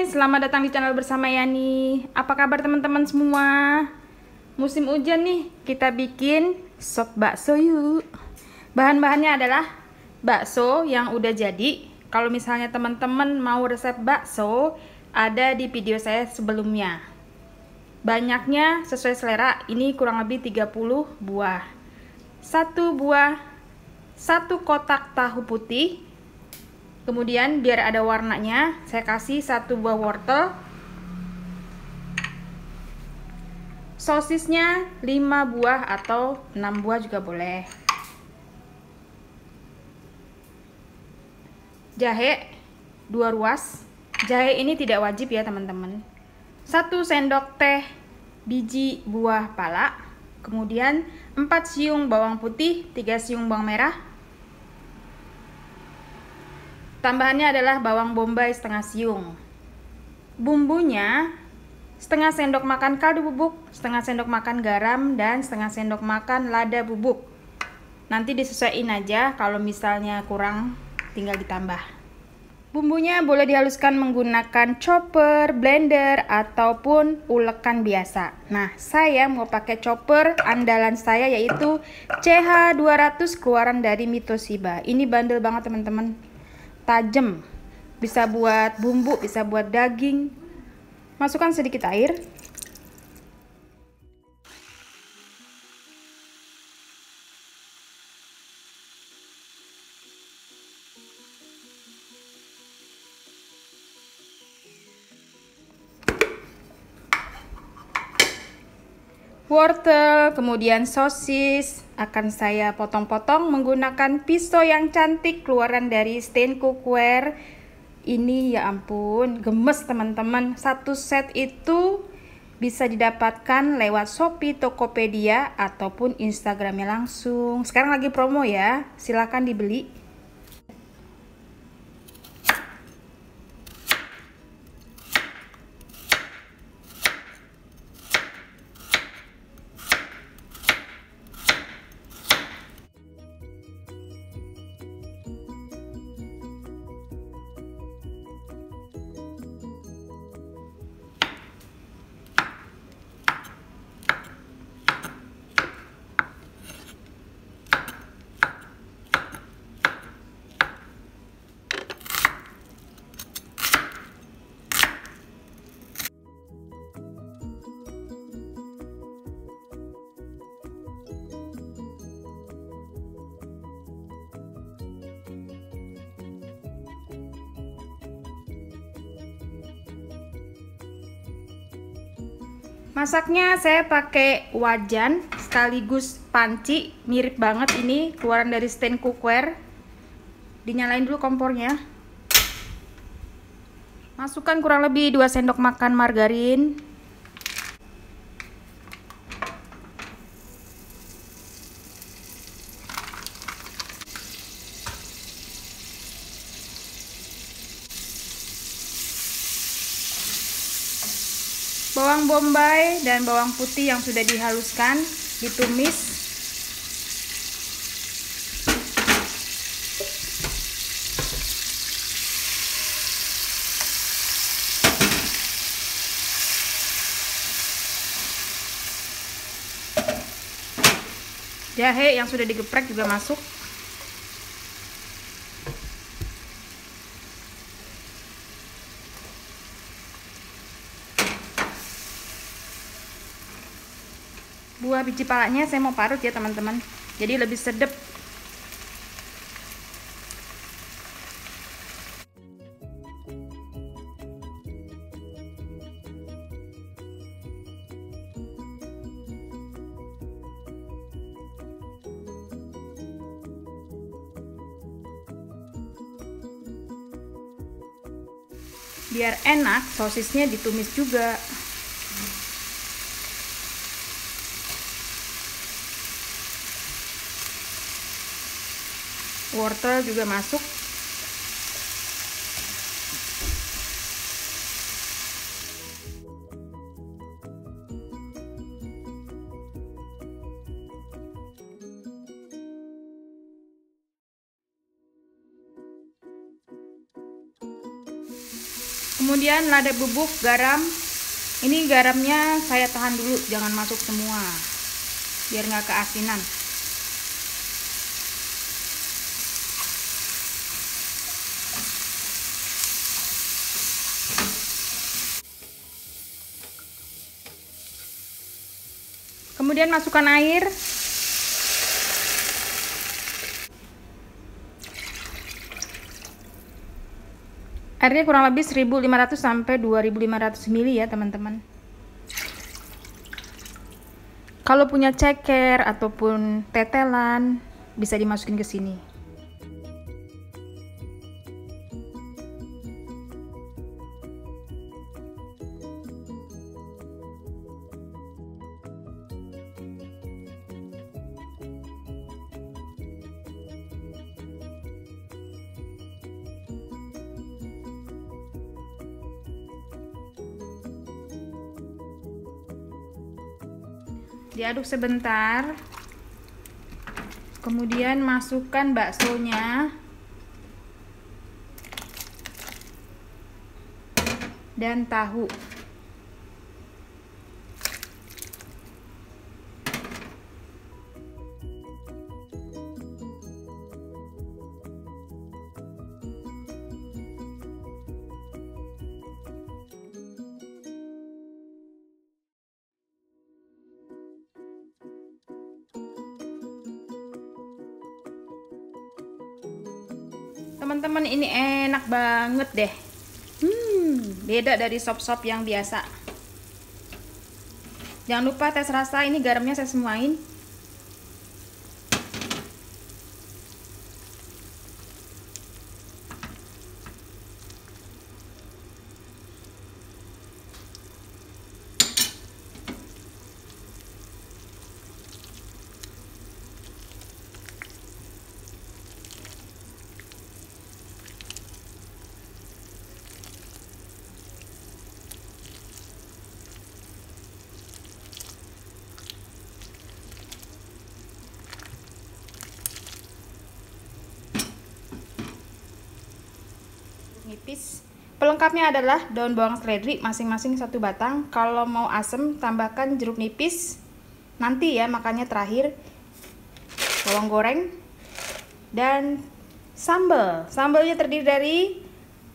selamat datang di channel bersama Yani. Apa kabar teman-teman semua? Musim hujan nih, kita bikin sop bakso yuk. Bahan-bahannya adalah bakso yang udah jadi. Kalau misalnya teman-teman mau resep bakso, ada di video saya sebelumnya. Banyaknya sesuai selera, ini kurang lebih 30 buah. 1 buah, 1 kotak tahu putih. Kemudian biar ada warnanya, saya kasih 1 buah wortel. Sosisnya 5 buah atau 6 buah juga boleh. Jahe 2 ruas. Jahe ini tidak wajib ya teman-teman. 1 sendok teh biji buah pala. Kemudian 4 siung bawang putih, 3 siung bawang merah. Tambahannya adalah bawang bombay setengah siung. Bumbunya setengah sendok makan kaldu bubuk, setengah sendok makan garam, dan setengah sendok makan lada bubuk. Nanti disesuaiin aja, kalau misalnya kurang tinggal ditambah. Bumbunya boleh dihaluskan menggunakan chopper, blender, ataupun ulekan biasa. Nah, saya mau pakai chopper andalan saya yaitu CH200 keluaran dari Mitoshiba. Ini bandel banget teman-teman. Tajam, bisa buat bumbu, bisa buat daging. Masukkan sedikit air. Wortel, kemudian sosis akan saya potong-potong menggunakan pisau yang cantik keluaran dari Stain Cookware. Ini ya ampun, gemes teman-teman. 1 set itu bisa didapatkan lewat Shopee, Tokopedia, ataupun Instagramnya langsung. Sekarang lagi promo ya, silahkan dibeli. Masaknya saya pakai wajan sekaligus panci, mirip banget ini keluaran dari Stain Cookware. Dinyalain dulu kompornya. Masukkan kurang lebih 2 sendok makan margarin. Bawang bombay dan bawang putih yang sudah dihaluskan ditumis. Jahe yang sudah digeprek juga masuk. Buah biji palanya saya mau parut ya teman-teman, jadi lebih sedap. Biar enak, sosisnya ditumis juga. Wortel juga masuk. Kemudian lada bubuk, garam. Ini garamnya saya tahan dulu, jangan masuk semua biar nggak keasinan. Kemudian masukkan air. Airnya kurang lebih 1500 sampai 2500 ml ya teman-teman. Kalau punya ceker ataupun tetelan bisa dimasukin ke sini. Diaduk sebentar, kemudian masukkan baksonya dan tahu. Teman-teman, ini enak banget deh. Beda dari sop-sop yang biasa. Jangan lupa tes rasa, ini garamnya saya semuain. Nipis. Pelengkapnya adalah daun bawang seledri masing-masing 1 batang. Kalau mau asem tambahkan jeruk nipis. Nanti ya makannya terakhir. Bawang goreng dan sambal. Sambalnya terdiri dari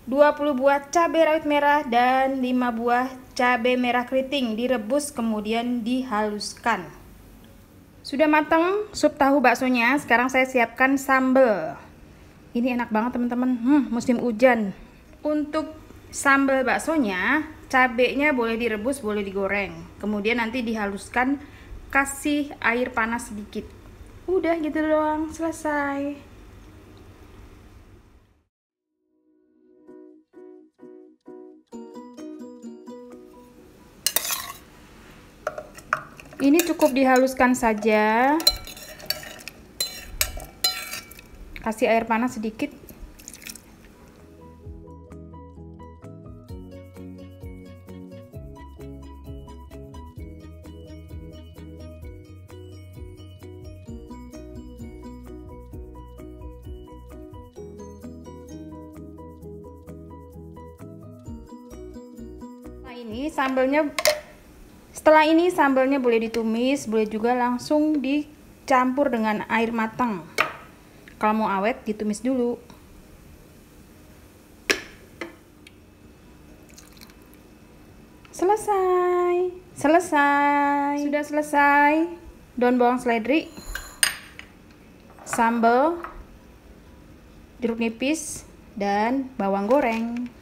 20 buah cabai rawit merah dan 5 buah cabai merah keriting, direbus kemudian dihaluskan. Sudah matang sup tahu baksonya. Sekarang saya siapkan sambal. Ini enak banget teman-teman. Musim hujan. Untuk sambal baksonya, cabenya boleh direbus, boleh digoreng. Kemudian nanti dihaluskan, kasih air panas sedikit. Udah gitu doang, selesai. Ini cukup dihaluskan saja. Kasih air panas sedikit. Setelah ini sambalnya boleh ditumis, boleh juga langsung dicampur dengan air matang. Kalau mau awet ditumis dulu. Selesai. Sudah selesai. Daun bawang seledri, sambal, jeruk nipis, dan bawang goreng.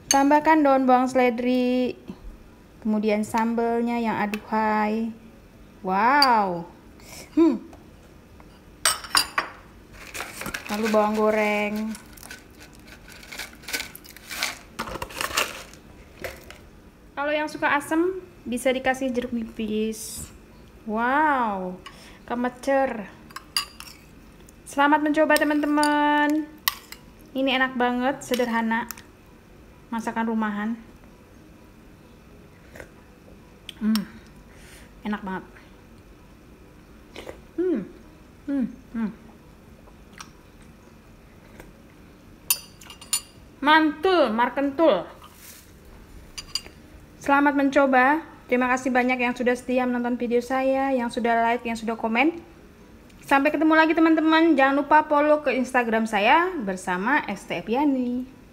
Tambahkan daun bawang seledri, kemudian sambalnya yang aduhai. Wow. Lalu bawang goreng. Kalau yang suka asam bisa dikasih jeruk nipis. Wow, kemecer. Selamat mencoba teman-teman. Ini enak banget, sederhana. Masakan rumahan. Enak banget. Mantul, markentul. Selamat mencoba. Terima kasih banyak yang sudah setia menonton video saya, yang sudah like, yang sudah komen. Sampai ketemu lagi teman-teman. Jangan lupa follow ke Instagram saya bersama ST Epiani.